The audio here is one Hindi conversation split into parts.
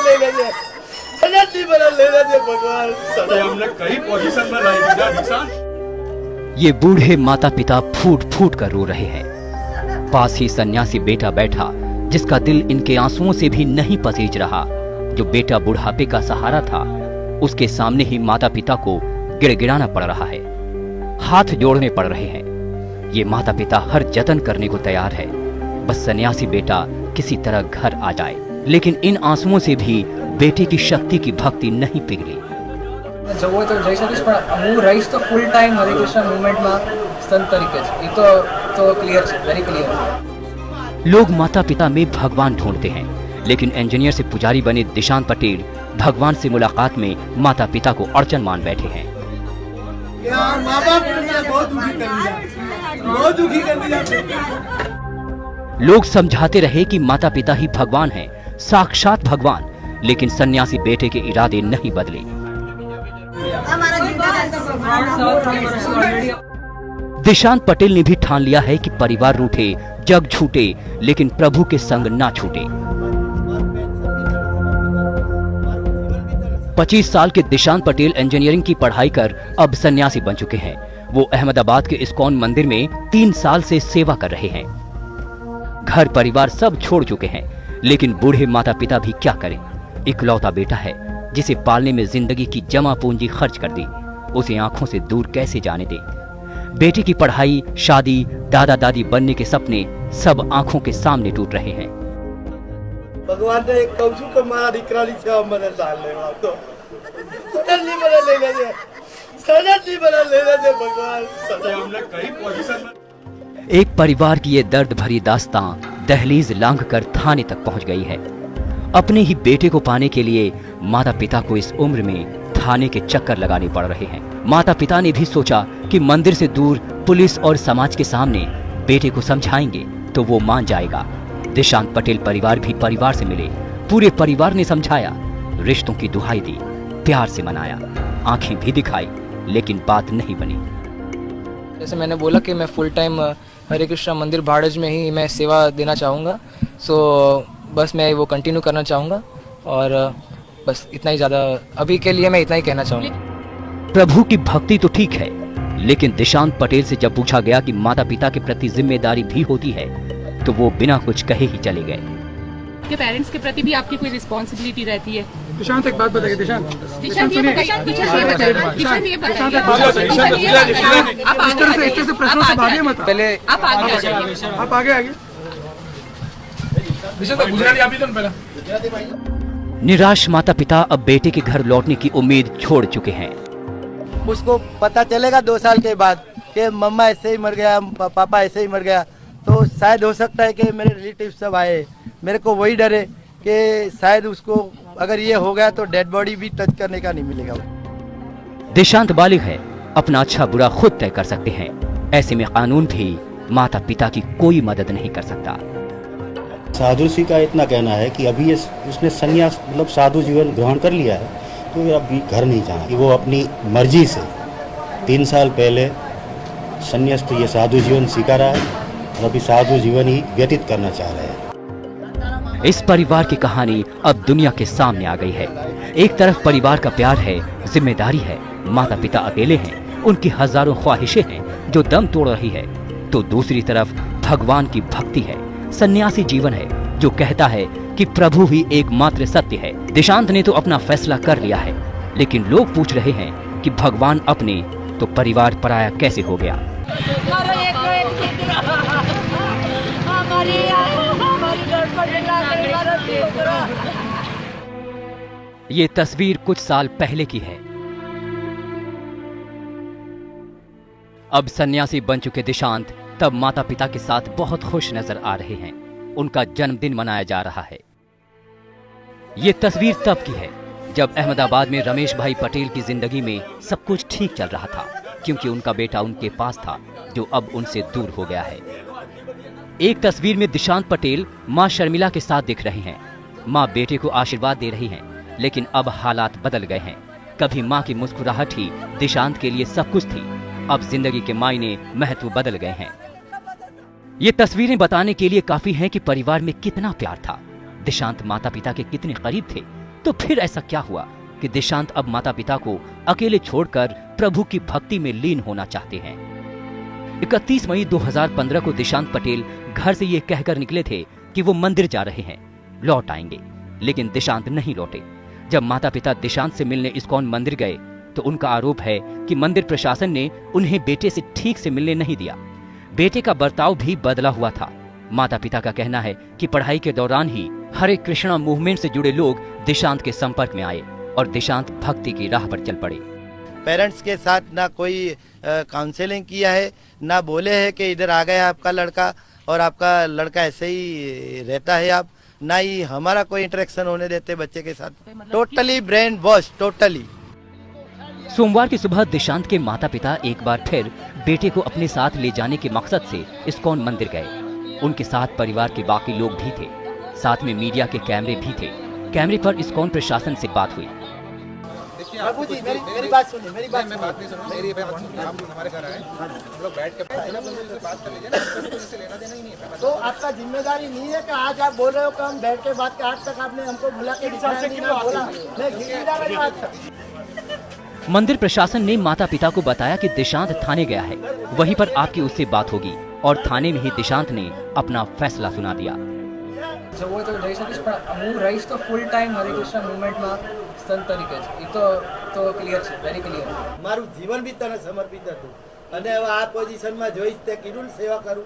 ले लीजिए, सजा नहीं बना ले लीजिए भगवान, सजा हमने कई पोजीशन में लाई दिया निशान। ये बूढ़े माता पिता फूट फूट कर रो रहे हैं। पास ही सन्यासी बेटा बैठा जिसका दिल इनके आंसुओं से भी नहीं पसीज रहा। जो बेटा बुढ़ापे का सहारा था, उसके सामने ही माता पिता को गिड़गिड़ाना पड़ रहा है, हाथ जोड़ने पड़ रहे हैं। ये माता पिता हर जतन करने को तैयार है, बस सन्यासी बेटा किसी तरह घर आ जाए। लेकिन इन आंसुओं से भी बेटे की शक्ति की भक्ति नहीं पिघली। જવો તો જઈ શકીશ, પણ હું રહીશ તો ફૂલ ટાઈમ હરે કૃષ્ણ મુવમેન્ટમાં સંત તરીકે જ. એ તો ક્લિયર છે, વેરી ક્લિયર. लोग माता पिता में भगवान ढूंढते हैं, लेकिन इंजीनियर से पुजारी बने दिशांत पटेल भगवान से मुलाकात में माता पिता को अड़चन मान बैठे हैं। यार माँ बाप ने बहुत दुखी कर दिया, बहुत दुखी कर दिया। लोग समझाते रहे कि माता पिता ही भगवान हैं, साक्षात भगवान, लेकिन सन्यासी बेटे के इरादे नहीं बदले। दिशांत पटेल ने भी ठान लिया है कि परिवार रूठे, जग छूटे, लेकिन प्रभु के संग ना छूटे। 25 साल के दिशांत पटेल इंजीनियरिंग की पढ़ाई कर अब सन्यासी बन चुके हैं। वो अहमदाबाद के इस्कॉन मंदिर में 3 साल से सेवा कर रहे हैं। घर परिवार सब छोड़ चुके हैं, लेकिन बूढ़े माता पिता भी क्या करें। इकलौता बेटा है जिसे पालने में जिंदगी की जमा पूंजी खर्च कर दी, उसे आंखों से दूर कैसे जाने दे। बेटे की पढ़ाई, शादी, दादा दादी बनने के सपने सब आंखों के सामने टूट रहे हैं। भगवान ने एक कौशु को मारा दिकराली से हमने डाल ले तो सजा नहीं बना ले लीजिए, सजा नहीं बना ले लीजिए भगवान, सजा हमने कई पोजीशन में। एक परिवार की ये दर्द भरी दास्तां दहलीज लांघकर थाने तक पहुंच गई है। अपने ही बेटे को पाने के लिए माता पिता को इस उम्र में थाने के चक्कर लगाने पड़ रहे हैं। माता पिता ने भी सोचा कि मंदिर से दूर पुलिस और समाज के सामने बेटे को समझाएंगे तो वो मान जाएगा। दिशांत पटेल परिवार भी परिवार से मिले, पूरे परिवार ने समझाया, रिश्तों की दुहाई दी, प्यार से मनाया, आंखें भी दिखाई, लेकिन बात नहीं बनी। जैसे मैंने बोला कि मैं फुल टाइम हरे कृष्णा मंदिर भाड़ज में ही मैं सेवा देना चाहूँगा, सो बस मैं वो कंटिन्यू करना चाहूँगा और बस इतना ही, ज़्यादा अभी के लिए मैं इतना ही कहना चाहूँगा। प्रभु की भक्ति तो ठीक है, लेकिन दिशांत पटेल से जब पूछा गया कि माता पिता के प्रति जिम्मेदारी भी होती है, तो वो बिना कुछ कहे ही चले गए। के पेरेंट्स के प्रति भी आपकी कोई रिस्पॉन्सिबिलिटी रहती है? दिशांत एक बात बताइए, दिशांत ये बताइए, इस तरह से प्रश्नों से भागिए मत, पहले आप आगे आ जाइए। आप आगे गुजराती आप ही तो पहला। निराश माता पिता अब बेटे के घर लौटने की उम्मीद छोड़ चुके हैं। उसको पता चलेगा 2 साल के बाद कि मम्मा ऐसे ही मर गया, पापा ऐसे ही मर गया, तो शायद हो सकता है कि मेरे रिलेटिव सब आए। मेरे को वही डर है कि शायद उसको अगर ये हो गया तो डेड बॉडी भी टच करने का नहीं मिलेगा। दिशांत बालिग है, अपना अच्छा बुरा खुद तय कर सकते हैं। ऐसे में कानून भी माता पिता की कोई मदद नहीं कर सकता। साधु जी का इतना कहना है कि अभी ये उसने संन्यास मतलब साधु जीवन ग्रहण कर लिया है, तो अभी घर नहीं जाना। वो अपनी मर्जी से 3 साल पहले संन्यास तो ये साधु जीवन सीखा रहा है और अभी साधु जीवन ही व्यतीत करना चाह रहे हैं। इस परिवार की कहानी अब दुनिया के सामने आ गई है। एक तरफ परिवार का प्यार है, जिम्मेदारी है, माता पिता अकेले हैं, उनकी हजारों ख्वाहिशें हैं जो दम तोड़ रही है, तो दूसरी तरफ भगवान की भक्ति है, सन्यासी जीवन है जो कहता है कि प्रभु ही एकमात्र सत्य है। दिशांत ने तो अपना फैसला कर लिया है, लेकिन लोग पूछ रहे हैं कि भगवान अपने तो परिवार पराया कैसे हो गया। ये तस्वीर कुछ साल पहले की है। अब सन्यासी बन चुके दिशांत तब माता पिता के साथ बहुत खुश नजर आ रहे हैं। उनका जन्मदिन मनाया जा रहा है। ये तस्वीर तब की है जब अहमदाबाद में रमेश भाई पटेल की जिंदगी में सब कुछ ठीक चल रहा था, क्योंकि उनका बेटा उनके पास था जो अब उनसे दूर हो गया है। एक तस्वीर में दिशांत पटेल मां शर्मिला के साथ दिख रहे हैं। मां बेटे को आशीर्वाद दे रही हैं, लेकिन अब हालात बदल गए हैं। कभी मां की मुस्कुराहट ही दिशांत के लिए सब कुछ थी, अब जिंदगी के मायने महत्व बदल गए हैं। ये तस्वीरें बताने के लिए काफी हैं कि परिवार में कितना प्यार था, दिशांत माता पिता के कितने करीब थे, तो फिर ऐसा क्या हुआ कि देशांत अब माता पिता को अकेले छोड़कर प्रभु की भक्ति में लीन होना चाहते हैं? 31 मई 2015 को देशांत पटेल घर से ये कहकर निकले थे कि वो मंदिर जा रहे हैं, लौट आएंगे, लेकिन देशांत नहीं लौटे। जब माता पिता देशांत से मिलने इस्कॉन मंदिर गए तो उनका आरोप है कि मंदिर प्रशासन ने उन्हें बेटे से ठीक से मिलने नहीं दिया। बेटे का बर्ताव भी बदला हुआ था। माता पिता का कहना है कि पढ़ाई के दौरान ही हरे कृष्णा मूवमेंट से जुड़े लोग देशांत के संपर्क में आए और देशांत भक्ति की राह पर चल पड़े। पेरेंट्स के साथ ना कोई काउंसलिंग किया है, ना बोले है कि इधर आ गया आपका लड़का और आपका लड़का ऐसे ही रहता है आप, ना ही हमारा कोई इंटरेक्शन होने देते बच्चे के साथ। Totally brain wash, totally. सोमवार की सुबह देशांत के माता पिता एक बार फिर बेटे को अपने साथ ले जाने के मकसद से इस्कॉन मंदिर गए। उनके साथ परिवार के बाकी लोग भी थे, साथ में मीडिया के कैमरे भी थे। कैमरे पर इस्कॉन प्रशासन से बात हुई। बाबू जी मेरी बात सुनिए, मेरी बात मैं बात नहीं सुन मेरी बात सुनिए। आप हमारे घर आए, हम लोग बैठ के बात कर लीजिए ना, इससे लेना देना ही नहीं है। तो आपका जिम्मेदारी नहीं है कि आज आप बोल रहे हो कि हम बैठ के बात, आज तक आपने हमको बुला के दिखाया नहीं, ना बोला। मैं जिम्मेदार हूं आज तक। मंदिर प्रशासन ने माता पिता को बताया कि देशांत थाने गया है, वहीं पर आपकी उससे बात होगी, और थाने में ही देशांत ने अपना फैसला सुना दिया। જો હોય તો જઈ શકીશ, પણ હું રહીશ તો ફૂલ ટાઈમ હરે કૃષ્ણ મુવમેન્ટમાં સંત તરીકે જ. એ તો ક્લિયર છે, વેરી ક્લિયર. મારું જીવન બી તને સમર્પિત હતું અને હવે આ પોઝિશનમાં જોઈશ તે કીધું સેવા કરું.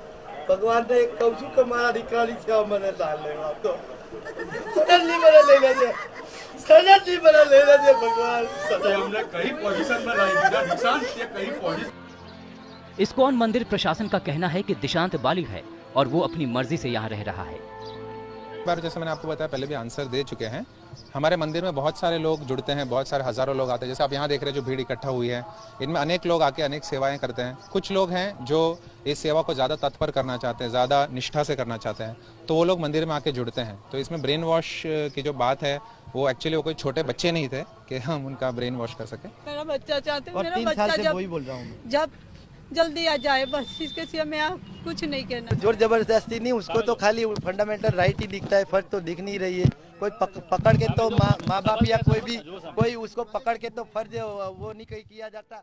ભગવાનને એક કહું છું કે મારા દીકરાની સેવા મને ના લેવા આપતો. સડનલી મને લઈ લેજે, સડનલી મને લઈ લેજે ભગવાન. તે અમને કઈ પોઝિશનમાં લાવી દીધા દિશાંત, તે કઈ પોઝિશન। इस्कॉन मंदिर प्रशासन का कहना है कि देशांत बालिग है और वो अपनी मर्जी से यहाँ रह रहा है। बार जैसे मैंने आपको बताया, पहले भी आंसर दे चुके हैं। हमारे मंदिर में बहुत सारे लोग जुड़ते हैं, बहुत सारे हजारों लोग आते हैं। जैसे आप यहाँ देख रहे हैं जो भीड़ इकट्ठा हुई है, इनमें अनेक लोग आके अनेक सेवाएं करते हैं। कुछ लोग हैं जो इस सेवा को ज़्यादा तत्पर करना चाहते हैं, ज़्यादा निष्ठा से करना चाहते हैं, तो वो लोग मंदिर में आके जुड़ते हैं। तो इसमें ब्रेन वॉश की जो बात है, वो एक्चुअली वो कोई छोटे बच्चे नहीं थे कि हम उनका ब्रेन वॉश कर सकें। मेरा बच्चा चाहते, और मेरा 3 बच्चा साल से जब वही बोल रहा हूँ, जब जल्दी आ जाए बस, इसके सिवा मैं कुछ नहीं कहना। जोर जबरदस्ती नहीं, उसको तो खाली फंडामेंटल राइट ही दिखता है, फर्ज तो दिख नहीं रही है। कोई पकड़ के तो माँ बाप या कोई भी कोई उसको पकड़ के तो फर्ज वो नहीं किया जाता।